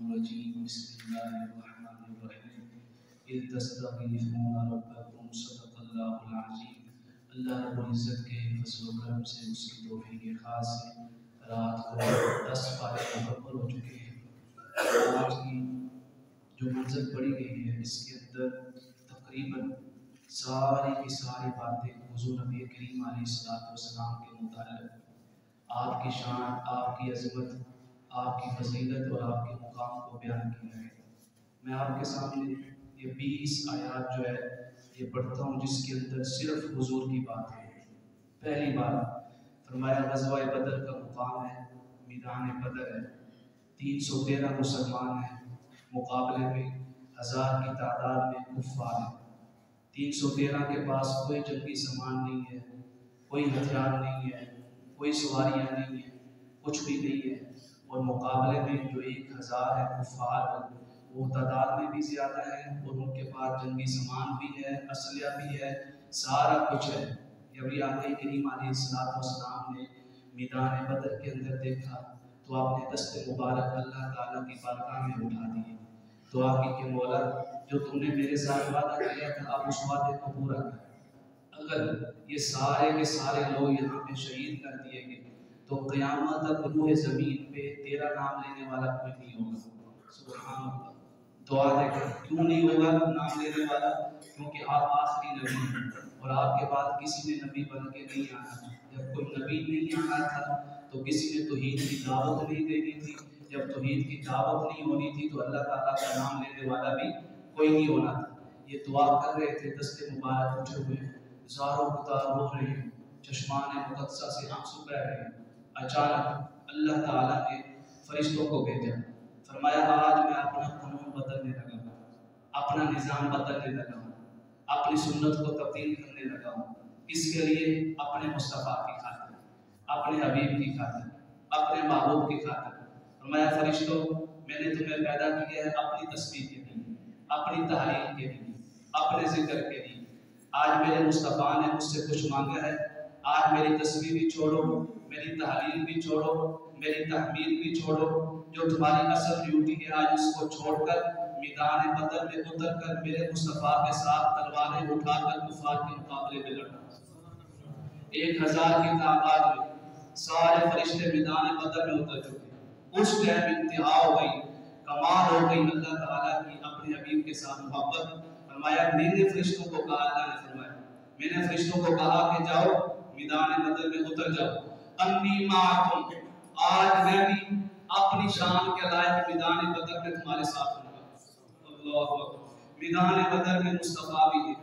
الرجيم بسم الله الرحمن الرحيم إذ تستغيثون ربكم صدق الله العظيم۔ اللہ رب العزت کے فضل و کرم سے، اس کی توفیق خاص سے رات کو 10 پارے مکمل ہو چکے ہیں۔ آج کی جو منزل پڑھی گئی ہے اس کے اندر تقریباً ساری کی ساری باتیں حضور نبی کریم علیہ السلام کے متعلق، آپ کی شان، آپ کی عظمت، آپ کی فضیلت اور آپ کے مقام کو بیان کیا ہے۔ میں آپ کے سامنے یہ 20 آیات جو ہے یہ پڑھتا ہوں جس کے اندر صرف حضور کی بات ہے۔ پہلی بات فرمایا غزوہ بدر کا مقام ہے، میدان بدر ہے، 313 مسلمان ہیں، مقابلے میں 1000 کی تعداد میں کفار ہیں۔ 313 کے پاس کوئی جنگی سامان نہیں ہے، کوئی ہتھیار نہیں ہے، کوئی سواریاں نہیں ہیں، کچھ بھی نہیں ہے، اور مقابلے میں جو 1000 ہے کفار وہ تعداد میں بھی زیادہ ہے اور ان کے پاس جنگی سامان بھی ہے، اسلحہ بھی ہے، سارا کچھ ہے۔ جب یہ آقا کریم علیہ السلام نے میدان بدر کے اندر دیکھا تو آپ نے دست مبارک اللہ تعالیٰ کی بارگاہ میں اٹھا دیے، دعا کی کہ مولا جو تم نے میرے ساتھ وعدہ کیا تھا اب اس وعدے کو پورا کر۔ اگر یہ سارے کے سارے لوگ یہاں پہ شہید کر دیے گئے تو قیامت تک روح زمین پہ تیرا نام لینے والا کوئی نہیں ہوگا۔ سبحان اللہ، دعا دیکھیں کیوں نہیں ہوگا نام لینے والا؟ کیونکہ آپ آخری نبی ہیں اور آپ کے بعد کسی نے نبی بن کے نہیں آنا۔ جب کوئی نبی نہیں آنا تھا تو کسی نے توحید کی دعوت نہیں دینی تھی، جب توحید کی دعوت نہیں ہونی تھی تو اللہ تعالیٰ کا نام لینے والا بھی کوئی نہیں ہونا تھا۔ یہ دعا کر رہے تھے، دست مبارک اٹھے ہوئے، زاروں قطار رو رہے ہیں، چشمان مقدسہ سے آنسو بہہ رہے ہیں۔ اچانک اللہ تعالیٰ نے فرشتوں کو بھیجا، فرمایا آج میں اپنا قانون بدلنے لگا ہوں، اپنا نظام بدلنے لگا ہوں، اپنی سنت کو تبدیل کرنے لگا ہوں۔ اس کے لیے اپنے مصطفیٰ کی خاطر، اپنے حبیب کی خاطر، اپنے محبوب کی خاطر۔ فرمایا فرشتوں میں نے تمہیں پیدا کیا ہے اپنی تسبیح کے لیے، اپنی تحلیل کے لیے، اپنے ذکر کے لیے۔ آج میرے مصطفیٰ نے مجھ سے کچھ مانگا ہے، آج میری تسبیح بھی چھوڑو، میری تحلیل بھی چھوڑو، میری تحمید بھی چھوڑو، جو تمہاری اصل ڈیوٹی ہے آج اس کو چھوڑ کر میدان بدر میں اتر کر میرے مصطفیٰ کے ساتھ تلواریں اٹھا کر کفار کے مقابلے میں لڑنا۔ 1000 کی تعداد میں سارے فرشتے میدان بدر میں اتر چکے۔ اس ٹائم انتہا ہو گئی، کمال ہو گئی اللہ تعالیٰ کی اپنے حبیب کے ساتھ محبت۔ فرمایا میں نے فرشتوں کو کہا، اللہ نے فرمایا میں نے فرشتوں کو کہا کہ جاؤ میدان بدر میں اتر جاؤ، انی معکم، آج میں بھی اپنی شان کے لائق میدان بدر میں تمہارے ساتھ ہوں گا۔ اللہ اکبر۔ میدان بدر میں مصطفیٰ بھی ہے،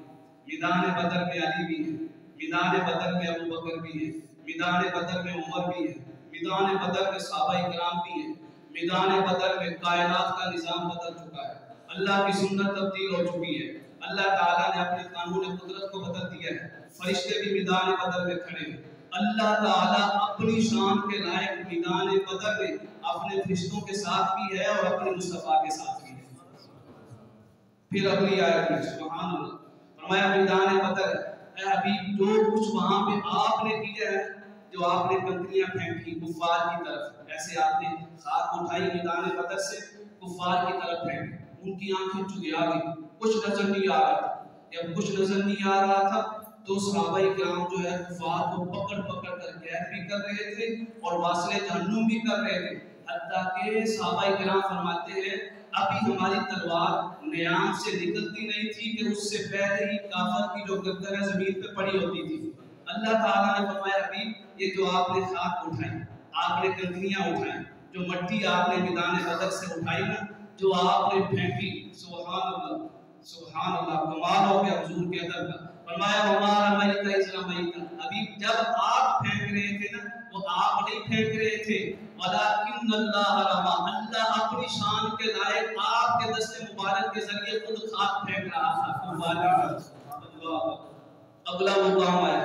میدان بدر میں علی بھی ہے، میدان بدر میں ابو بکر بھی ہے، میدان بدر میں عمر بھی ہے، میدان بدر میں صحابہ کرام بھی ہیں، میدان بدر میں کائنات کا نظام بدل چکا ہے، اللہ کی سنت تبدیل ہو چکی ہے، اللہ تعالیٰ نے اپنے قانون قدرت کو بدل دیا ہے، فرشتے بھی میدان بدر میں کھڑے ہیں۔ اللہ تعالیٰ اپنی شان کے لائق میدان بدر میں اپنے فرشتوں کے ساتھ بھی ہے اور اپنے مصطفیٰ کے ساتھ بھی ہے۔ پھر اگلی آیت میں سبحان اللہ فرمایا میدان بدر اے حبیب جو کچھ وہاں پہ آپ نے کیا ہے، جو آپ نے کنکریاں پھینکی کفار کی طرف، ایسے آپ نے خاک اٹھائی میدان بدر سے کفار کی طرف پھینکی، ان کی آنکھیں چگیا گئی، کچھ نظر نہیں آ رہا تھا۔ جب کچھ نظر نہیں آ رہا تھا تو صحابہ کرام جو ہے کفار کو پکڑ پکڑ کر قید بھی کر رہے تھے اور واصل جہنم بھی کر رہے تھے، حتیٰ کہ صحابہ کرام فرماتے ہیں ابھی ہماری تلوار نیام سے نکلتی نہیں تھی کہ اس سے پہلے ہی کافر کی جو گردن زمین پہ پڑی ہوتی تھی۔ اللہ تعالیٰ نے فرمایا حبیب یہ جو آپ نے خاک اٹھائی، آپ نے کنکریاں اٹھائیں، جو مٹی آپ نے میدان بدر سے اٹھائی نا، جو آپ نے پھینکی، سبحان اللہ سبحان اللہ، کمال ہو گیا حضور کے ادب کا۔ فرمایا وما رمیت اذ رمیت، حبیب جب آپ پھینک رہے تھے نا وہ آپ نہیں پھینک رہے تھے، ولکن اللہ رمی، اللہ اپنی شان کے لائق آپ کے دست مبارک کے ذریعے خود خاک پھینک رہا تھا۔ اگلا مقام ہے،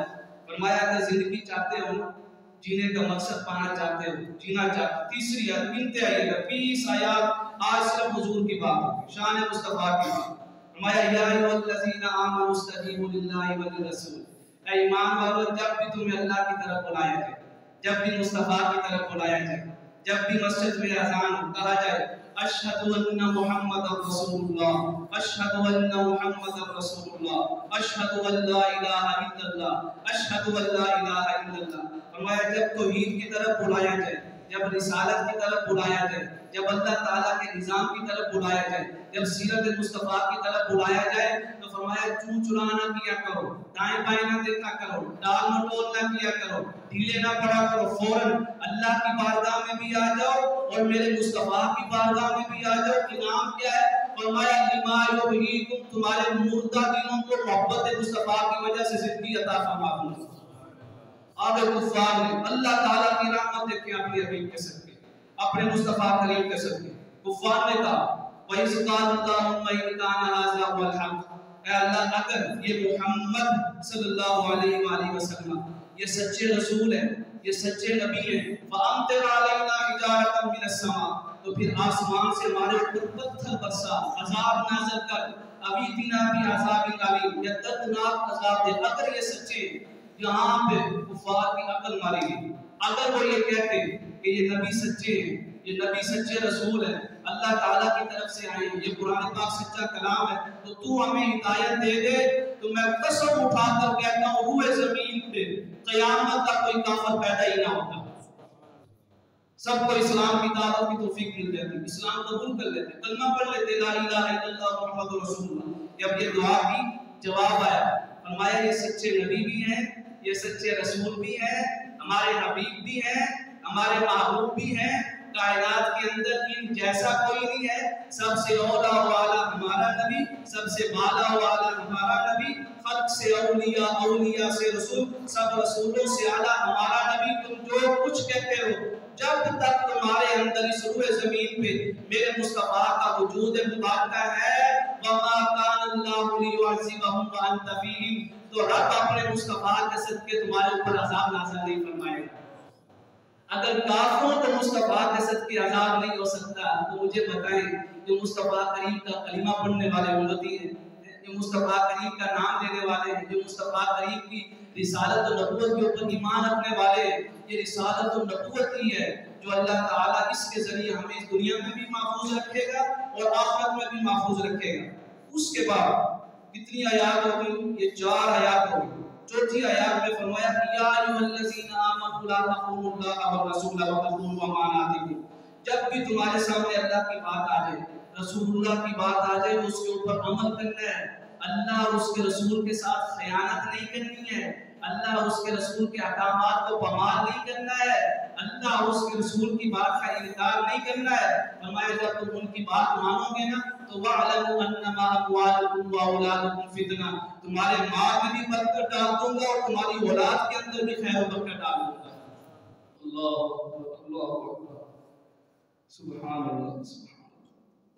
فرمایا کہ زندگی چاہتے ہو نا، جینے کا مقصد پانا چاہتے ہو، جینا چاہتے، تیسری آیت بنتے آئیے گا 20 آیات آج صرف حضور کی بات، شان مصطفیٰ کی بات۔ فرمایا یا ایھا الذین آمنوا استجیبوا للہ وللرسول، اے ایمان والو جب بھی تمہیں اللہ کی طرف بلایا جائے، جب بھی مصطفیٰ کی طرف بلایا جائے، جب بھی مسجد میں اذان کہا جائے اشہد ان محمد رسول اللہ، اشہد ان محمد رسول اللہ، اشہد ان لا الہ الا اللہ، اشہد ان لا الہ الا اللہ۔ فرمایا جب توحید کی طرف بلایا جائے، جب رسالت کی طرف بلایا جائے، جب اللہ تعالیٰ کے نظام کی طرف بلایا جائے، جب سیرت مصطفیٰ کی طرف بلایا جائے تو فرمایا چون چرا نہ کیا کرو، دائیں بائیں نہ دیکھا کرو، ڈال مٹول نہ کیا کرو، ڈھیلے نہ پڑا کرو، فوراً اللہ کی بارگاہ میں بھی آ جاؤ اور میرے مصطفیٰ کی بارگاہ میں بھی آ جاؤ۔ انعام کیا ہے؟ فرمایا لما یحییکم، تمہارے مردہ دلوں کو محبت مصطفیٰ کی وجہ سے زندگی عطا فرما دوں۔ آب کفار نے اللہ تعالیٰ کی رحمت دیکھیں اپنے حبیب کے صدقے، اپنے مصطفیٰ کریم کے صدقے۔ کفار نے کہا وَإِذْ قَالُوا اللَّهُمَّ إِنْ كَانَ هَذَا هُوَ الْحَقُّ، اے اللہ اگر یہ محمد صلی اللہ علیہ وآلہ وسلم یہ سچے رسول ہیں، یہ سچے نبی ہیں، فَأَمْطِرْ عَلَيْنَا حِجَارَةً مِّنَ السَّمَاءِ، تو پھر آسمان سے ہمارے اوپر پتھر برسا، عذاب نازل کر، اَوِئْتِنَا بِعَذَابٍ أَلِيمٍ، یا دردناک عذاب دے۔ اگر یہ سچے، یہاں پہ کفار کی عقل ماری گئی۔ اگر وہ یہ کہتے کہ یہ نبی سچے ہیں، یہ نبی سچے رسول ہیں، اللہ تعالیٰ کی طرف سے آئے ہیں، یہ قرآن پاک سچا کلام ہے، تو ہمیں ہدایت دے دے تو میں قسم اٹھا کر کہتا ہوں روح زمین پہ قیامت تک کوئی کافر پیدا ہی نہ ہوتا، سب کو اسلام کی دعوت کی توفیق مل جاتی، اسلام قبول کر لیتے، کلمہ پڑھ لیتے لا الہ الا اللہ محمد رسول اللہ۔ جب یہ دعا کی جواب آیا، فرمایا یہ سچے نبی بھی ہیں، یہ سچے رسول بھی ہیں، ہمارے حبیب بھی ہیں، ہمارے محبوب بھی ہیں، کائنات کے اندر ان جیسا کوئی نہیں ہے، سب سے اولا والا ہمارا نبی، سب سے بالا والا ہمارا نبی، خلق سے اولیاء، اولیاء سے رسول، سب رسولوں سے اعلیٰ ہمارا نبی۔ تم جو کچھ کہتے ہو، جب تک تمہارے اندر اس روح زمین پہ میرے مصطفیٰ کا وجود مبارکہ ہے، وَمَا كَانَ اللَّهُ لِيُعَذِّبَهُمْ وَأَنْتَ فِيهِمْ، تو رب اپنے مصطفیٰ کے صدقے تمہارے اوپر عذاب نازل نہیں فرمائے گا۔ اگر کافروں کو مصطفیٰ کے صدقے عذاب نہیں ہو سکتا تو مجھے بتائیں جو مصطفیٰ کریم کا کلمہ پڑھنے والے امتی ہیں، جو مصطفیٰ کریم کا نام لینے والے ہیں، جو مصطفیٰ کریم کی رسالت و نبوت کے اوپر ایمان رکھنے والے ہیں، یہ رسالت و نبوت ہی ہے جو اللہ تعالیٰ اس کے ذریعے ہمیں اس دنیا میں بھی محفوظ رکھے گا اور آخرت میں بھی محفوظ رکھے گا۔ اس کے بعد کتنی آیات ہو گئی؟ یہ 4 آیات ہو گئی۔ چوتھی آیات میں فرمایا یا ایھا الذین آمنوا لا تخونوا اللہ والرسول وتخونوا اماناتکم، جب بھی تمہارے سامنے اللہ کی بات آ جائے، رسول اللہ کی بات آ جائے، اس کے اوپر عمل کرنا ہے، اللہ اور اس کے رسول کے ساتھ خیانت نہیں کرنی ہے، اللہ اور اس کے رسول کے احکامات کو پامال نہیں کرنا ہے، اللہ اور اس کے رسول کی بات کا انکار نہیں کرنا ہے۔ فرمایا جب تم ان کی بات مانو گے نا تو وَاعْلَمُوا أَنَّمَا أَمْوَالُكُمْ وَأَوْلَادُكُمْ فِتْنَةٌ، تمہارے مال میں بھی برکت ڈال دوں گا اور تمہاری اولاد کے اندر بھی خیر و برکت ڈال دوں گا۔ اللہ اللہ اکبر، سبحان اللہ سبحان اللہ۔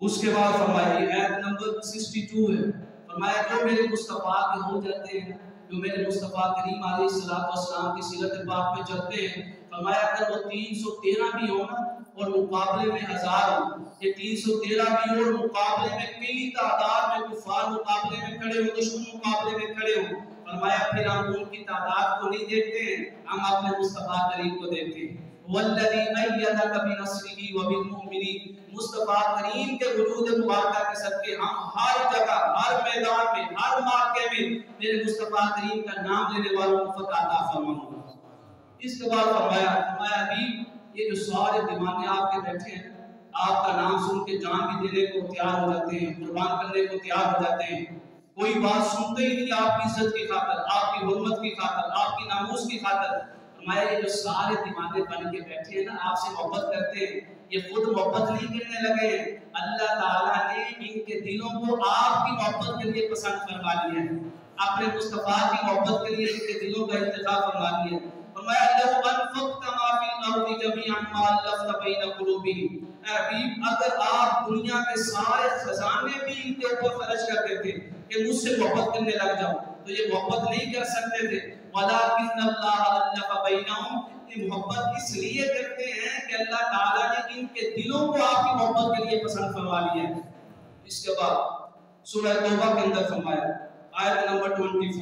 اس کے بعد فرمایا یہ آیت نمبر 62 ہے، فرمایا جو میرے مصطفیٰ کے ہو جاتے ہیں، جو میرے مصطفیٰ کریم علیہ السلام کی سیرت پاک میں چلتے ہیں، فرمایا اگر وہ 313 بھی ہو نا اور مقابلے میں 1000 ہو، یہ 313 بھی ہو اور مقابلے میں کئی تعداد میں کفار مقابلے میں کھڑے ہو، دشمن مقابلے میں کھڑے ہو، فرمایا پھر ہم ان کی تعداد کو نہیں دیکھتے ہیں، ہم اپنے مصطفیٰ کریم کو دیکھتے ہیں۔ والذی ایدک بنصرہ وبالمؤمنین، مصطفیٰ کریم کے وجود مبارکہ کے صدقے ہم ہر جگہ، ہر میدان میں، ہر موقع میں میرے مصطفیٰ کریم کا نام لینے والوں کو فتح عطا فرماؤں۔ اس کے بعد فرمایا حبیب یہ جو سارے دیوانے آپ کے بیٹھے ہیں، آپ کا نام سن کے جان بھی دینے کو تیار ہو جاتے ہیں، قربان کرنے کو تیار ہو جاتے ہیں، کوئی بات سنتے ہی نہیں آپ کی عزت کی خاطر، آپ کی حرمت کی خاطر، آپ کی ناموس کی خاطر۔ فرمایا یہ جو سارے دیوانے بن کے بیٹھے ہیں نا، آپ سے محبت کرتے ہیں، یہ خود محبت نہیں کرنے لگے ہیں، اللہ تعالیٰ نے ان کے دلوں کو آپ کی محبت کے لیے پسند فرما لیا ہے، اپنے مصطفیٰ کی محبت کے لیے ان کے دلوں کا انتخاب فرما لیا ہے۔ فرمایا لو انفقت ما فی الارض جميعا ما الفت بین قلوبہم، اے حبیب اگر آپ دنیا کے سارے خزانے بھی ان کے اوپر خرچ کر دیتے کہ مجھ سے محبت کرنے لگ جاؤ تو یہ محبت نہیں کر سکتے تھے، ولکن اللہ الف بینہم، یہ محبت اس لیے کرتے ہیں کہ اللہ تعالیٰ نے ان کے دلوں کو آپ کی محبت کے لیے پسند فرما لیا ہے۔ اس کے بعد سورہ توبہ کے اندر فرمایا آیت نمبر 24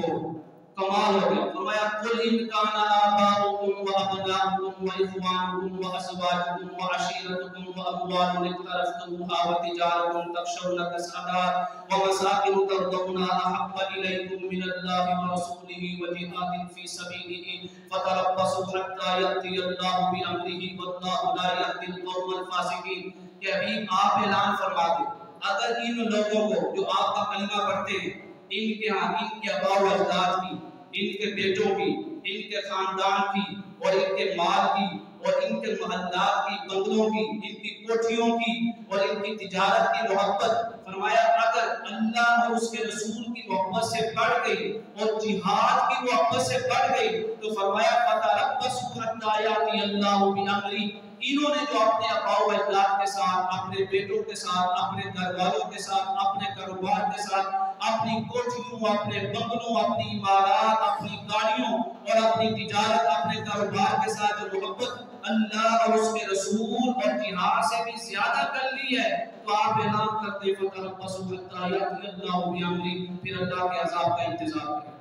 کمال ہو گیا. فرمایا قل ان کان آباؤکم وابناؤکم واخوانکم وازواجکم وعشیرتکم واموال اقترفتموها وتجارة تخشون کسادها ومساکن ترضونها احب الیکم من اللہ ورسولہ وجہاد فی سبیلہ فتربصوا حتی یأتی اللہ بامرہ واللہ لا یہدی القوم الفاسقین. کہ ابھی آپ اعلان فرما دیں اگر ان لوگوں کو جو آپ کا کلمہ پڑھتے ہیں ان کے ہاں ان کے آباء و اجداد کی، ان کے بیٹوں کی، ان کے خاندان کی اور ان کے مال کی اور ان کے محلات کی، بنگلوں کی، ان کی کوٹھیوں کی اور ان کی تجارت کی محبت، فرمایا اگر اللہ اور اس کے رسول کی محبت سے بڑھ گئی اور جہاد کی محبت سے بڑھ گئی تو فرمایا فَتَرَبَّصُوا حَتَّىٰ يَأْتِيَ اللَّهُ بِأَمْرِهِ. انہوں نے جو اپنے آباء و اجداد کے ساتھ، اپنے بیٹوں کے ساتھ، اپنے گھر والوں کے ساتھ، اپنے کاروبار کے ساتھ، اپنی کوٹھیوں، اپنے بنگلوں، اپنی عمارات، اپنی گاڑیوں اور اپنی تجارت، اپنے کاروبار کے ساتھ جو محبت اللہ اور اس کے رسول اور جہاد سے بھی زیادہ کر لی ہے تو آپ اعلان کرتے فَتَرَبَّصُوا حَتَّىٰ يَأْتِيَ اللَّهُ بِأَمْرِهِ. پھر اللہ کے عذاب کا انتظار کریں،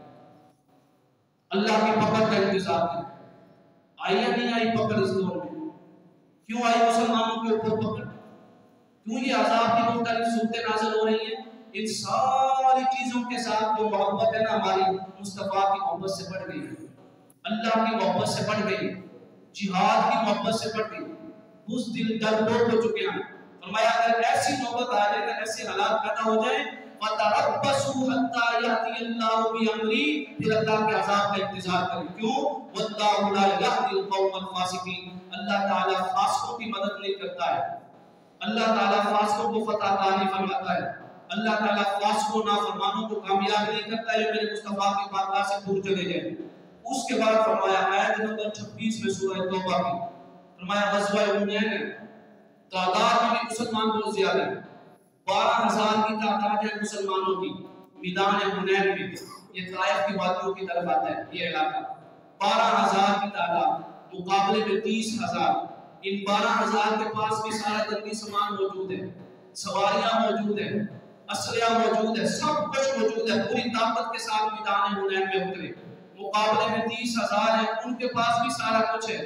اللہ کی پکڑ کا انتظار کریں. آئی یا نہیں آئی پکڑ اس دور میں؟ کیوں آئی مسلمانوں کے اوپر پکڑ؟ کیوں یہ عذاب کی مختلف صورتیں نازل ہو رہی ہیں؟ ان ساری چیزوں کے ساتھ جو محبت ہے نا ہماری مصطفیٰ کی محبت سے بڑھ گئی ہے، اللہ کی محبت سے بڑھ گئی، جہاد کی محبت سے بڑھ گئی. اس دل ڈرپوک ہو چکے ہیں. فرمایا اگر ایسی نوبت آ جائے گا، ایسے حالات پیدا ہو جائیں فَتَرَبَّصُوا حَتَّىٰ يَأْتِيَ اللَّهُ بِأَمْرِهِ. پھر اللہ کے عذاب کا انتظار کریں. کیوں؟ وَاللَّهُ لَا يَهْدِي الْقَوْمَ الْفَاسِقِينَ. اللہ تعالیٰ فاسقوں کی مدد نہیں کرتا ہے. اللہ تعالیٰ فاسقوں کو فتح عطا نہیں فرماتا ہے. اللہ تعالیٰ فاسقوں نافرمانوں کو کامیاب نہیں کرتا ہے جو میرے مصطفیٰ کی بارگاہ سے دور چلے گئے. اس کے بعد فرمایا آیت نمبر 26 میں سورہ توبہ کی، فرمایا غزوہ حنین ہے، تعداد میں بھی مسلمان بہت زیادہ ہیں، 12,000 کی تعداد ہے مسلمانوں کی میدان حنین میں. یہ طائف کی وادیوں کی طرف آتا ہے یہ علاقہ. 12,000 کی تعداد مقابلے میں 30,000. ان 12,000 کے پاس بھی سارا جنگی سامان موجود ہے، سواریاں موجود ہیں، اسلحہ موجود ہے، سب کچھ موجود ہے. پوری طاقت کے ساتھ میدان حنین میں اترے. مقابلے میں 30,000 ہیں، ان کے پاس بھی سارا کچھ ہے.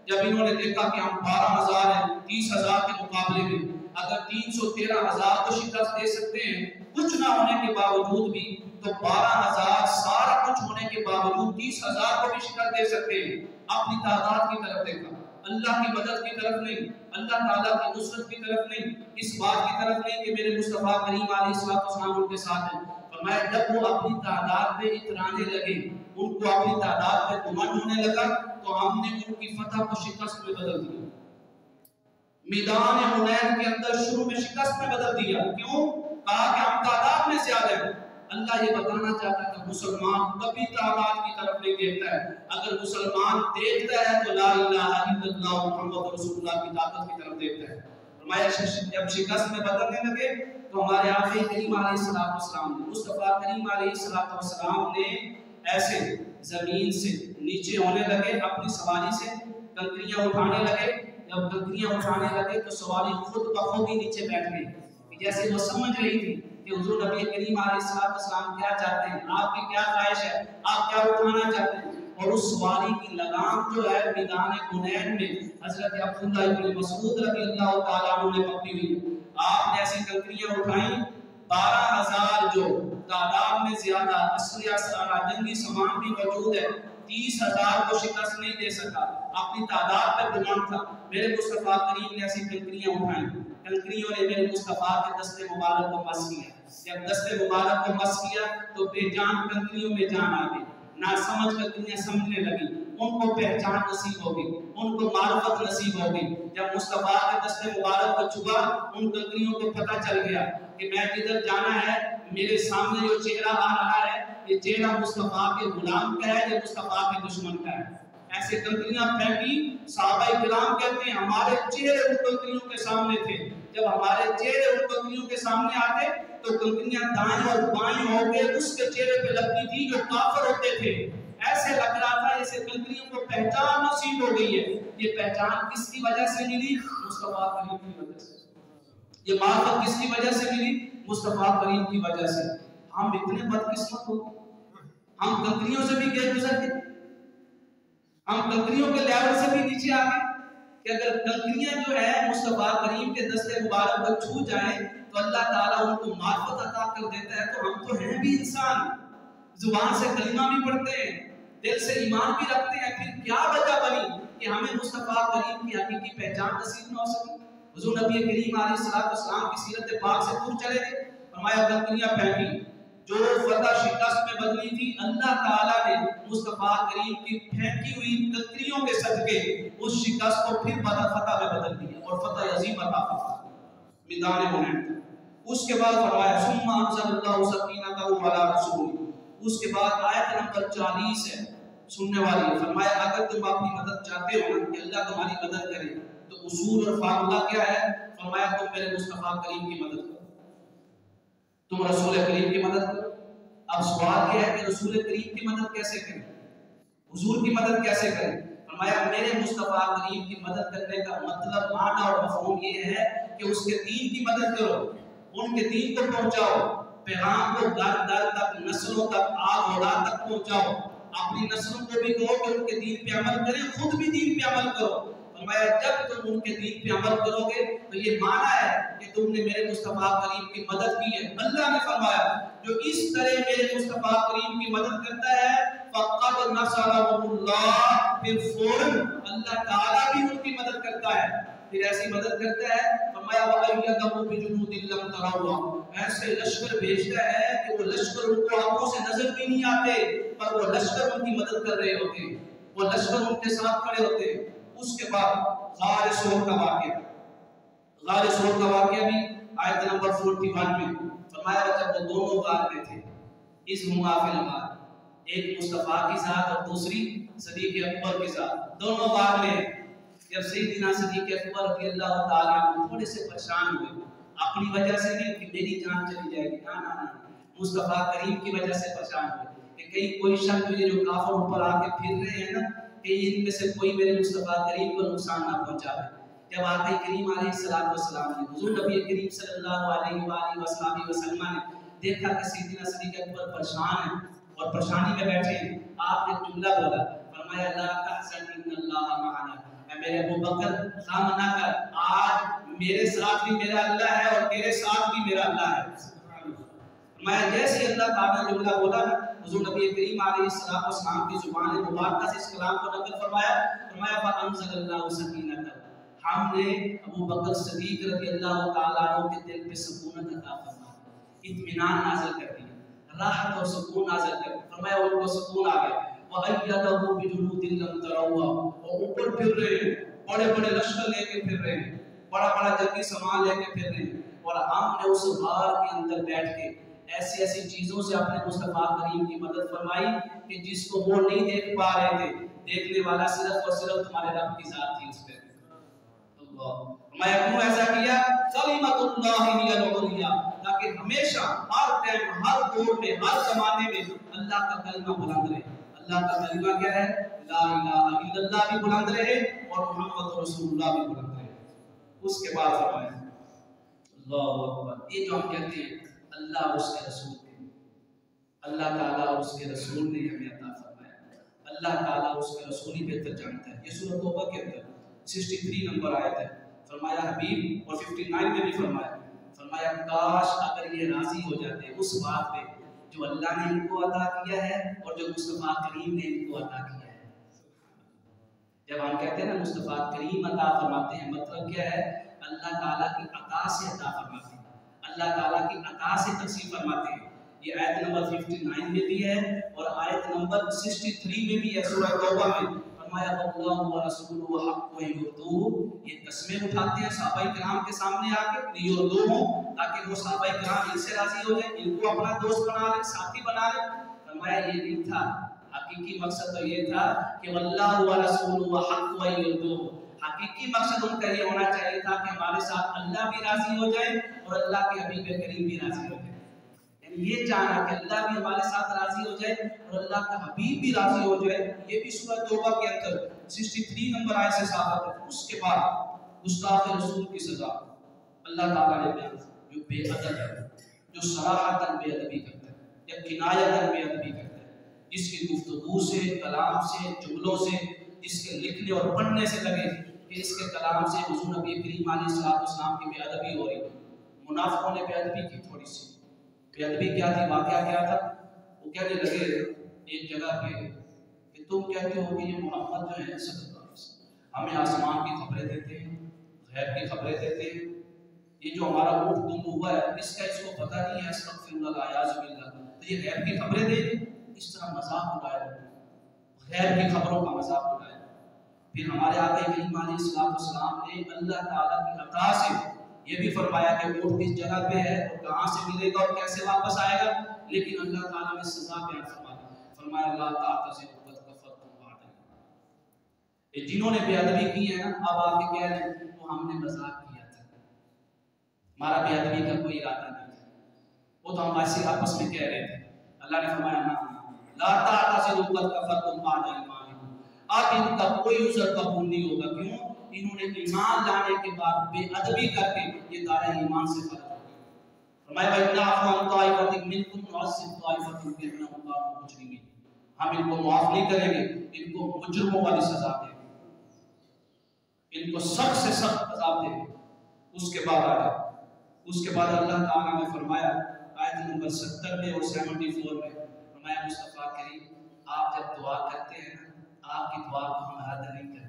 جب انہوں نے دیکھا کہ ہم 12,000 ہیں 30,000 کے مقابلے میں، اگر 313,000 کو شکست دے سکتے ہیں کچھ نہ ہونے کے باوجود بھی، تو 12,000 سارا کچھ ہونے کے باوجود 30,000 کو بھی شکست دے سکتے ہیں. اپنی تعداد کی طرف دیکھا، اللہ کی مدد کی طرف نہیں، اللہ تعالیٰ کی نصرت کی طرف نہیں، اس بات کی طرف نہیں کہ میرے مصطفیٰ کریم علیہ السلام ان کے ساتھ ہیں. فرمایا جب وہ اپنی تعداد پہ اترانے لگے، ان کو اپنی تعداد پہ گمنڈ ہونے لگا، تو ہم نے ان کی فتح کو شکست میں بدل دیا. میدان حنین کے اندر شروع میں شکست میں بدل دیا. کیوں؟ کہا کہ ہم تعداد میں زیادہ ہیں. اللہ یہ بتانا چاہتا ہے کہ مسلمان کبھی تعداد کی طرف نہیں دیکھتا ہے. اگر مسلمان دیکھتا ہے تو لا الہ الا اللہ محمد رسول اللہ کی طاقت کی طرف دیکھتا ہے. فرمایا جب شکست میں بدلنے لگے تو ہمارے آقا کریم علیہ السلام نے، مصطفیٰ کریم علیہ السلام نے ایسے زمین سے نیچے ہونے لگے، اپنی سواری سے کنکریاں اٹھانے لگے. جب کنکریاں اٹھانے لگے تو سواری خود بخود ہی نیچے بیٹھ گئی، جیسے وہ سمجھ رہی تھی کہ حضور نبی کریم علیہ السلام کیا چاہتے ہیں، آپ کی کیا خواہش ہے، آپ کیا اٹھانا چاہتے ہیں. اور اس سواری کی لگام جو ہے میدان حنین میں حضرت عبداللہ ابن مسعود رضی اللہ تعالیٰ عنہ نے پکڑی ہوئی. آپ نے ایسی کنکریاں اٹھائیں، 12,000 جو تعداد میں زیادہ اسلحہ سارا جنگی سامان بھی موجود ہے، 30,000 کو شکست نہیں دے سکا. اپنی تعداد پر گمان تھا. میرے مصطفیٰ کریم نے ایسی کنکریاں اٹھائیں، کنکریوں نے میرے مصطفیٰ کے دست مبارک کو مس کیا. جب دست مبارک کو مس کیا تو بے جان کنکریوں میں جان آ گئی. نہ سمجھ کنکریاں سمجھنے لگی، ان کو پہچان نصیب ہو گئی، ان کو معرفت نصیب ہو گئی. جب مصطفیٰ کے دست مبارک کو چھوا ان کنکریوں کو پتہ چل گیا کہ میں جدھر جانا ہے، میرے سامنے جو چہرہ آ رہا ہے یہ چہرہ مصطفیٰ کے غلام کا ہے یا مصطفیٰ کے دشمن کا ہے. ایسے کنکریاں پھینکی. صحابہ کرام کہتے ہیں ہمارے چہرے ان کنکریوں کے سامنے تھے. جب ہمارے چہرے ان کنکریوں کے سامنے آتے تو کنکریاں دائیں اور بائیں ہو کے اس کے چہرے پہ لگتی تھی جو کافر ہوتے تھے. ایسے لگ رہا تھا جیسے کنکریوں کو پہچان نصیب ہو گئی ہے. یہ پہچان کس کی وجہ سے ملی؟ مصطفیٰ کریم کی وجہ سے. یہ معرفت کس کی وجہ سے ملی؟ مصطفیٰ کریم کی وجہ سے. ہم اتنے بدقسمت ہو ہم کنکریوں سے بھی گزر گئے، ہم کنکریوں کے لیول سے بھی نیچے آ گئے کہ اگر کنکریاں جو ہے مصطفیٰ کریم کے دستے مبارک کو چھو جائیں تو اللہ تعالیٰ ان کو معرفت عطا کر دیتا ہے. تو ہم تو ہیں بھی انسان، زبان سے کلمہ بھی پڑھتے ہیں، دل سے ایمان بھی رکھتے ہیں، پھر کیا وجہ بنی کہ ہمیں مصطفیٰ کریم کی حقیقی پہچان نصیب نہ ہو سکی؟ حضور نبی کریم علیہ السلام کی سیرت پاک سے دور چلے گئے. فرمایا کنکریاں پھینکی، جو فتح شکست میں بدلی تھی اللہ تعالیٰ نے مصطفیٰ کریم کی پھینکی ہوئی کنکریوں کے صدقے اس شکست کو پھر فتح میں بدل دیا اور فتح عظیم عطا فرمایا میدان حنین. اس کے بعد فرمایا ثم انزل اللہ سکینتہ علی رسولہ. اس کے بعد آیت نمبر 40 ہے سننے والی. فرمایا اگر تم اپنی مدد چاہتے ہو کہ اللہ تمہاری مدد کرے تو اصول اور فارمولہ کیا ہے؟ فرمایا تم میرے مصطفیٰ کریم کی مدد کرو، تم رسول کریم کی مدد کرو. اب سوال یہ ہے کہ رسول کریم کی مدد کیسے کریں، حضور کی مدد کیسے کریں؟ فرمایا میرے مصطفیٰ کریم کی مدد کرنے کا مطلب معنی اور مفہوم یہ ہے کہ اس کے دین کی مدد کرو، ان کے دین کو پہنچاؤ، پیغام کو در در تک، نسلوں تک، آل اولاد تک پہنچاؤ. اپنی نسلوں کو بھی کہو کہ ان کے دین پہ عمل کریں، خود بھی دین پہ عمل کرو. فرمایا جب تم ان کے دین پہ عمل کرو گے تو یہ معنی ہے کہ تم نے میرے مصطفیٰ کریم کی مدد کی ہے. اللہ نے فرمایا جو اس طرح میرے مصطفیٰ کریم کی مدد کرتا ہے فقد نصرہ اللہ، پھر فوراً اللہ تعالیٰ بھی ان کی مدد کرتا ہے. پھر ایسی مدد کرتا ہے. فرمایا وَأَيَّدَهُ بِجُنُودٍ لَّمْ تَرَوْهَا، ایسے لشکر بھیجتا ہے کہ وہ لشکر ان کو آنکھوں سے نظر بھی نہیں آتے پر وہ لشکر ان کی مدد کر رہے ہوتے ہیں، وہ لشکر ان کے ساتھ کھڑے ہوتے ہیں. اس کے بعد غار ثور کا واقعہ، غار ثور کا واقعہ بھی آیت نمبر 41 میں. فرمایا جب وہ دونوں غار میں تھے، اس مغافل غار، ایک مصطفیٰ کی ذات اور دوسری صدیق اکبر کی ذات، دونوں غار میں. جب سیدنا صدیق اکبر رضی اللہ تعالیٰ عنہ تھوڑے سے پریشان ہوئے، اپنی وجہ سے نہیں کہ میری جان چلی جائے گی، نہ، مصطفیٰ کریم کی وجہ سے پریشان ہوئے کہ کہیں کوئی شخص یہ جو کافر اوپر آ کے پھر رہے ہیں نا کہ ان میں سے کوئی میرے مصطفیٰ کریم کو نقصان نہ پہنچا دے. جب آقا کریم علیہ السلام نے، حضور نبی کریم صلی اللہ علیہ وآلہ وسلم نے دیکھا کہ سیدنا صدیق اکبر پریشان ہیں اور پریشانی میں بیٹھے ہیں، آپ نے جملہ بولا. فرمایا لا تحزن ان اللہ معنا، اے میرے ابو بکر غم نہ کر، آج میرے ساتھ بھی میرا اللہ ہے اور تیرے ساتھ بھی میرا اللہ ہے. میں جیسے اللہ تعالیٰ نے جملہ بولا نا، حضور نبی کریم علیہ السلام کی زبان مبارکہ سے اس کلام کو نقل فرمایا. فرمایا فَأَنزَلَ اللَّهُ سَكِينَتَهُ، ہم نے ابو بکر صدیق رضی اللہ تعالیٰ عنہ کے دل پہ سکونت عطا فرمایا، اطمینان نازل کر دیا، راحت اور سکون نازل کر دیا. فرمایا ان کو سکون آ گیا. وَأَيَّدَهُ بِجُنُودٍ لَّمْ تَرَوْهَا، اور اوپر پھر رہے ہیں، بڑے بڑے لشکر لے کے پھر رہے ہیں، بڑا بڑا جنگی سامان لے کے پھر رہے ہیں. اور ہم نے اس غار کے اندر بیٹھ کے ایسی ایسی چیزوں سے اپنے مصطفیٰ کریم کی مدد فرمائی کہ جس کو وہ نہیں دیکھ پا رہے تھے، دیکھنے والا صرف اور صرف تمہارے رب کی ذات تھی. اس پہ میں کیوں ایسا کیا؟ کلمۃ اللہ ہی العلیٰ، تاکہ ہمیشہ ہر ٹائم، ہر دور میں، ہر زمانے میں اللہ کا کلمہ بلند رہے. اللہ کا کلمہ کیا ہے؟ لا الہ الا اللہ بھی بلند رہے اور محمد رسول اللہ بھی بلند رہے. اس کے بعد فرمایا اللہ اکبر، یہ جو ہم کہتے ہیں اللہ اور اس کے رسول نے، اللہ تعالیٰ اور اس کے رسول نے ہمیں عطا فرمایا، اللہ تعالیٰ اور اس کے رسول ہی بہتر جانتا ہے. یہ سورۃ توبہ کے اندر 63 نمبر آیت ہے. فرمایا حبیب، اور 59 میں بھی فرمایا کاش اگر یہ راضی ہو جاتے اس بات پہ جو اللہ نے ان کو عطا کیا ہے اور جو مصطفیٰ کریم نے ان کو عطا کیا ہے. جب ہم کہتے ہیں نا مصطفیٰ کریم عطا فرماتے ہیں، مطلب کیا ہے؟ اللہ تعالیٰ کی عطا سے عطا فرماتے ہیں، اللہ تعالیٰ کی عطا سے تقسیم فرماتے ہیں. یہ آیت نمبر 59 میں بھی ہے اور آیت نمبر 63 میں بھی ہے سورہ توبہ میں. فرمایا اللہ و رسولہ حق و یردوہ، یہ قسمیں اٹھاتے ہیں صحابہ کرام کے سامنے آ کے یردوہ، تاکہ وہ صحابہ کرام ان سے راضی ہو جائیں، ان کو اپنا دوست بنا لیں، ساتھی بنا لیں. فرمایا یہ نہیں تھا، حقیقی مقصد تو یہ تھا کہ اللہ و رسولہ حق و یردوہ، حقیقی مقصد ان کا یہ ہونا چاہیے تھا کہ ہمارے ساتھ اللہ بھی راضی ہو جائے اور اللہ کے حبیب کریم بھی راضی ہو جائے. یعنی یہ چاہنا کہ اللہ بھی ہمارے ساتھ راضی ہو جائے اور اللہ کا حبیب بھی راضی ہو جائے. یہ بھی سورہ توبہ کے اندر 63 نمبر آیت سے ثابت ہے. اس کے بعد گستاخ رسول کی سزا اللہ تعالیٰ نے بیان کی، جو بے ادب ہے، جو صراحتاً بے ادبی کرتا ہے یا کنایتاً بے ادبی کرتا ہے، اس کی گفتگو سے، کلام سے، جملوں سے، اس کے لکھنے اور پڑھنے سے لگے کہ اس کے کلام سے حضور نبی کریم علیہ السلام کی بے ادبی ہو رہی. منافقوں نے بے ادبی کی تھوڑی سی. بے ادبی کیا تھی؟ واقعہ کیا تھا؟ وہ کہنے لگے ایک جگہ پہ کہ تم کہتے ہو کہ یہ محمد جو ہے صلی اللہ علیہ وسلم ہمیں آسمان کی خبریں دیتے ہیں، غیب کی خبریں دیتے ہیں. یہ جو ہمارا اونٹ گم ہوا ہے اس کا اس کو پتہ نہیں ہے، استغفر اللہ اعوذ باللہ، تو یہ غیب کی خبریں دے گی. اس طرح مذاق اڑایا، غیب کی خبروں کا مذاق اڑایا. پھر ہمارے آقا کریم علیہ السلام نے اللہ تعالیٰ کی عطا سے یہ بھی فرمایا کہ اونٹ کس جگہ پہ ہے اور کہاں سے ملے گا اور کیسے واپس آئے گا. لیکن اللہ تعالیٰ نے سزا بیان فرمایا لا تعتذروا قد کفرتم بعد ایمانکم. جنہوں نے بے ادبی کی ہے نا، اب آ کے کہہ رہے ہیں وہ ہم نے مذاق کیا تھا، ہمارا بے ادبی کا کوئی ارادہ نہیں تھا، وہ تو ہم ایسے آپس میں کہہ رہے تھے. اللہ نے فرمایا لا تعتذروا قد کفرتم بعد ایمانکم، اب ان کا کوئی عذر قبول نہیں ہوگا. کیوں؟ انہوں نے ایمان لانے کے بعد بے ادبی کر کے یہ دائرہ ایمان سے خارج ہو گئے. فرمایا وَإِنْ عَفَوْا عَنْ طَائِفَةٍ مِّنْكُمْ نُعَذِّبْ طَائِفَةً بِأَنَّهُمْ كَانُوا مُجْرِمِينَ. ہم ان کو معاف نہیں کریں گے، ان کو مجرموں والی سزا دیں گے، ان کو سخت سے سخت عذاب دیں گے. اس کے بعد آیا، اس کے بعد اللہ تعالیٰ نے فرمایا آیت نمبر 70 میں اور 74 میں فرمایا مصطفیٰ کریم آپ جب دعا کرتے ہیں نا، آپ کی دعا کو ہم رد نہیں کرتے.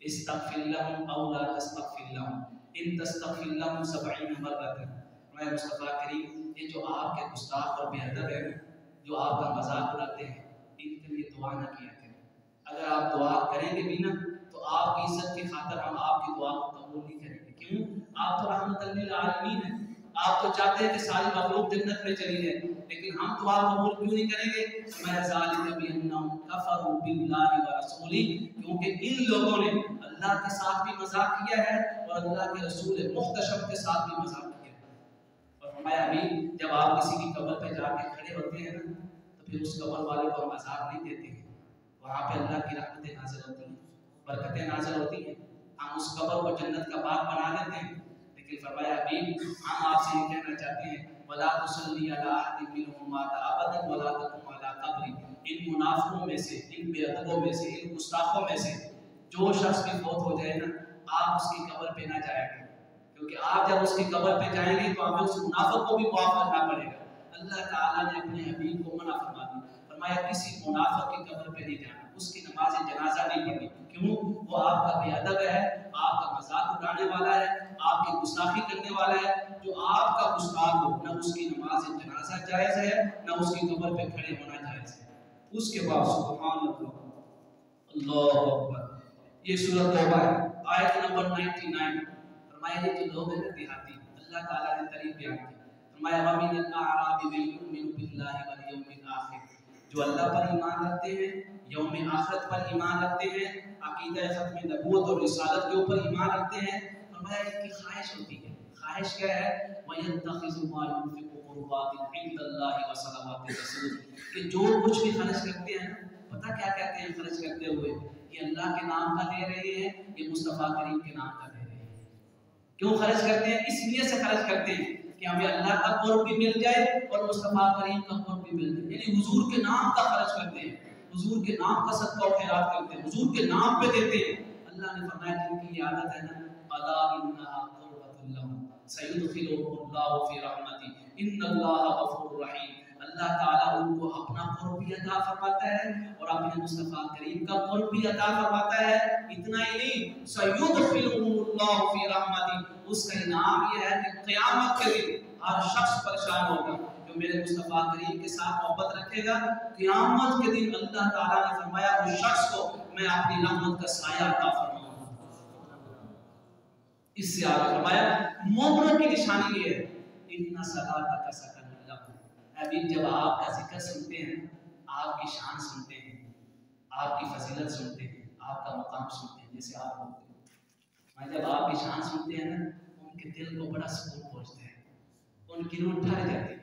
استغفر لهم او لا تستغفر لهم ان تستغفر لهم 70 مرة. فرمایا مصطفیٰ کریم یہ جو آپ کے گستاخ اور بے ادب ہیں، جو آپ کا مذاق اڑاتے ہیں، ان کے لیے دعا نہ کیا کریں. اگر آپ دعا کریں گے بھی نا تو آپ کی عزت کی خاطر ہم آپ کی دعا کو قبول نہیں کریں گے. کیوں؟ آپ تو رحمت للعالمین ہیں، آپ تو چاہتے ہیں کہ ساری مخلوق جنت میں چلی جائے، لیکن ہم دعا قبول کیوں نہیں کریں گے؟ میں ذالک بانہم کفروا باللہ ورسولہ، کیونکہ ان لوگوں نے اللہ کے ساتھ بھی مذاق کیا ہے اور اللہ کے رسول محتشم کے ساتھ بھی مذاق کیا ہے. اور فرمایا ابھی جب آپ کسی کی قبر پہ جا کے کھڑے ہوتے ہیں نا تو پھر اس قبر والے کو ہم عذاب نہیں دیتے ہیں، وہاں پہ اللہ کی رحمتیں نازل ہوتی ہیں، برکتیں نازل ہوتی ہیں، ہم اس قبر کو جنت کا باغ بنا دیتے ہیں. لیکن فرمایا ابھی ہم آپ سے یہ کہنا چاہتے ہیں وَلَا تُصَلِّ عَلَىٰ أَحَدٍ مِّنْهُمْ مَاتَ أَبَدًا وَلَا تَقُمْ عَلَىٰ قَبْرِهِ. ان منافقوں میں سے، ان بے ادبوں میں سے، ان گستاخوں میں سے جو شخص بھی فوت ہو جائے نا، آپ اس کی قبر پہ نہ جائیں گے، کیونکہ آپ جب اس کی قبر پہ جائیں گے تو ہمیں اس منافق کو بھی معاف کرنا پڑے گا. اللہ تعالیٰ نے اپنے حبیب کو منع فرما دی، فرمایا کسی منافق کی قبر پہ نہیں جانا، اس کی نماز جنازہ نہیں پڑھنی. کیوں؟ وہ آپ کا بے ادب ہے، آپ کا مذاق اڑانے والا ہے، آپ کی گستاخی کرنے والا ہے. جو آپ کا گستاخ ہو نہ اس کی نماز جنازہ جائز ہے نہ اس کی قبر پہ کھڑے ہونا جائز ہے. اس کے بعد سبحان اللہ، اللہ اکبر، یہ سورۃ توبہ ہے آیت نمبر 99. فرمایا یہ جو لوگ ہیں دیہاتی، اللہ تعالیٰ نے طریق بیان کیا. فرمایا وَمِنَ الْأَعْرَابِ مَن يُؤْمِنُ بِاللَّهِ وَالْيَوْمِ الْآخِرِ، جو اللہ پر ایمان رکھتے ہیں، یوم آخرت پر ایمان رکھتے ہیں، عقیدہ ختم نبوت اور رسالت کے اوپر ایمان رکھتے ہیں. فرمایا ان کی خواہش ہوتی ہے، خواہش کیا ہے؟ وَيَتَّخِذُ مَا يُنْفِقُ قُرُبَاتٍ عِندَ اللَّهِ وَصَلَوَاتِ الرَّسُولِ، کہ جو کچھ بھی خرچ کرتے ہیں پتہ کیا کہتے ہیں خرچ کرتے ہوئے؟ یہ اللہ کے نام کا دے رہے ہیں، یہ مصطفیٰ کریم کے نام کا دے رہے ہیں. کیوں خرچ کرتے ہیں؟ اس لیے سے خرچ کرتے ہیں کہ ہمیں اللہ کا قرب بھی مل جائے اور مصطفیٰ کریم کا قرب بھی مل جائے. یعنی حضور کے نام کا خرچ کرتے ہیں، حضور کے نام کا صدقہ و خیرات کرتے ہیں، حضور کے نام پہ دیتے ہیں. اللہ نے فرمایا جن کی یہ عادت ہے نا، الا انها قربۃ لهم سيدخلهم الله في رحمته ان الله غفور رحیم. اللہ تعالیٰ ان کو اپنا قرب بھی عطا فرماتا ہے اور اپنے مصطفیٰ کریم کا قرب بھی عطا فرماتا ہے. اتنا ہی نہیں، سيدخلهم الله في رحمته، اس کا انعام یہ ہے کہ قیامت کے دن ہر شخص پریشان ہوگا جو میرے مصطفیٰ کریم کے ساتھ محبت رکھے گا. قیامت کے دن اللہ تعالیٰ نے فرمایا اس شخص کو میں اپنی رحمت کا سایہ عطا فرماؤں گا. اس سے آگے فرمایا مومنوں کی نشانی یہ ہے ان صلاتک سکن لہم. ابھی جب آپ کا ذکر سنتے ہیں، آپ کی شان سنتے ہیں، آپ کی فضیلت سنتے ہیں، آپ کا مقام سنتے ہیں، جیسے آپ ہوتے ہیں، جب آپ کی شان سنتے ہیں نا ان کے دل کو بڑا سکون پہنچتا ہے، ان کی روح ٹھہر جاتی ہے،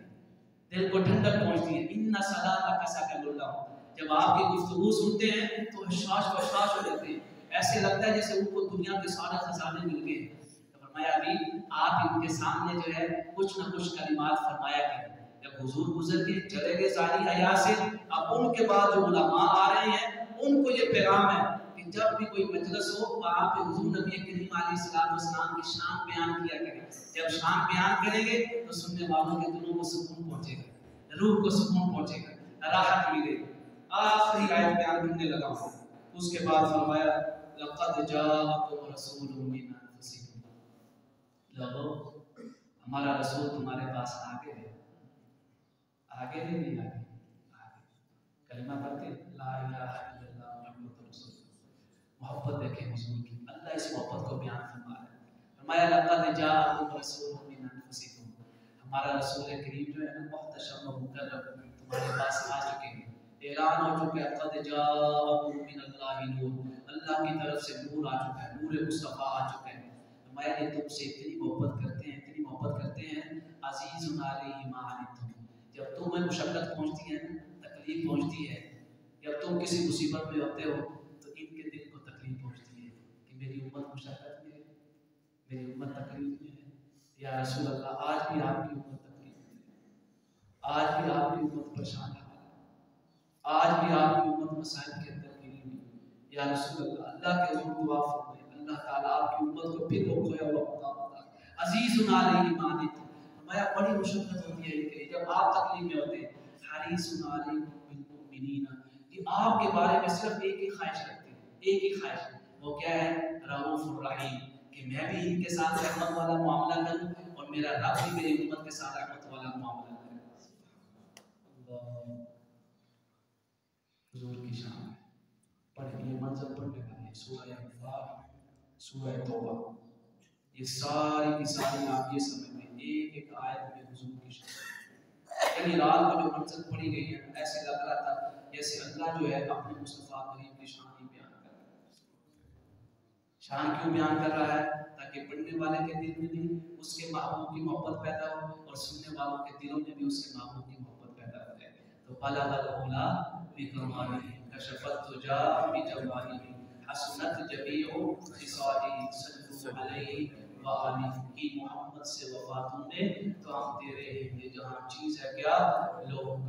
دل کو ٹھنڈک پہنچتی ہے. ان صلاتک سکن لہم. جب آپ کی گفتگو سنتے ہیں تو حشاش بشاش ہو جاتے ہیں، ایسے لگتا ہے جیسے ان کو دنیا کے سارے خزانے مل گئے. فرمایا ابھی آپ ان کے سامنے جو ہے کچھ نہ کچھ کلمات فرمایا کریں. جب حضور گزر کے چلے گئے ظاہری حیات سے، اب ان کے بعد جو علماء آ رہے ہیں ان کو یہ پیغام ہے کہ جب بھی کوئی مجلس ہو وہاں پہ حضور نبی کریم علیہ السلام کی شان بیان کیا کریں. جب شان بیان کریں گے تو سننے والوں کے دلوں کو سکون پہنچے گا، روح کو سکون پہنچے گا، راحت ملے گی. آخری آیت بیان کرنے لگا ہوں. اس کے بعد فرمایا لقد جاءکم رسول من انفسکم، لوگو ہمارا رسول تمہارے پاس آگے ہے. آگے نہیں آگے کلمہ پڑھتے لا الہ الا اللہ محمد رسول اللہ. محبت دیکھیں حضور کی، اللہ اس محبت کو بیان فرما رہا ہے. فرمایا لقد جاءکم رسول من انفسکم، ہمارا رسول کریم جو ہے نا محتشم و مکرم تمہارے پاس آ چکے ہیں. اعلان ہو چکا ہے قد جاءکم من اللہ نور، اللہ کی طرف سے نور آ چکا ہے، نور مصطفیٰ آ چکا ہے. فرمایا یہ تم سے اتنی محبت کرتے ہیں، اتنی محبت کرتے ہیں. عزیز علیہ ما عنتم، جب تمہیں مشقت پہنچتی ہے نا، تکلیف پہنچتی ہے، جب تم کسی مصیبت میں ہوتے ہو تو ان کے دل کو تکلیف پہنچتی ہے کہ میری امت مشقت میں ہے، میری امت تکلیف میں ہے. یا رسول اللہ آج بھی آپ کی امت تکلیف میں ہے، آج بھی آپ کی امت پریشان ہے، آج بھی آپ کی امت مسائل کے اندر گری ہوئی. یا رسول اللہ اللہ کے حضور دعا فرمائے اللہ تعالیٰ آپ کی امت کو پھر وہ کھویا ہوا مقام عطا. عزیز علیہ ما عنتم، فرمایا بڑی مشقت ہوتی ہے ان کے لیے جب آپ تکلیف میں ہوتے ہیں. حریص علیکم بالمؤمنین، کہ آپ کے بارے میں صرف ایک ہی خواہش رکھتے ہیں، ایک ہی خواہش، وہ کیا ہے؟ رؤوف الرحیم، کہ میں بھی ان کے ساتھ رحمت والا معاملہ کروں اور میرا رب بھی میری امت کے ساتھ رحمت والا معاملہ کرے. اللہ حضور کی شان ہے. پڑھیں یہ منظر پڑھنے والے سورہ انفال، سورہ توبہ، یہ ساری کی ساری آپ یہ سمجھ لیں ایک ایک آیت میں حضور کی شان. یعنی رات کو جو منظر پڑھی گئی ہے ایسے لگ رہا تھا جیسے اللہ جو ہے اپنے مصطفیٰ کریم کی شان ہی بیان کر رہا ہے. شان کیوں بیان کر رہا ہے؟ تاکہ پڑھنے والے کے دل میں بھی اس کے محبوب کی محبت پیدا ہو اور سننے والوں کے دلوں میں بھی اس کے محبوب کی محبت پیدا ہو جائے. تو بلغ العلا بکمالہ کشف الدجی بجمالہ حسنت جمیع خصالہ صلوا علیہ وآلہ. کی محمد سے وفا تم نے تو ہم تیرے ہیں، یہ جہاں چیز ہے کیا لوگ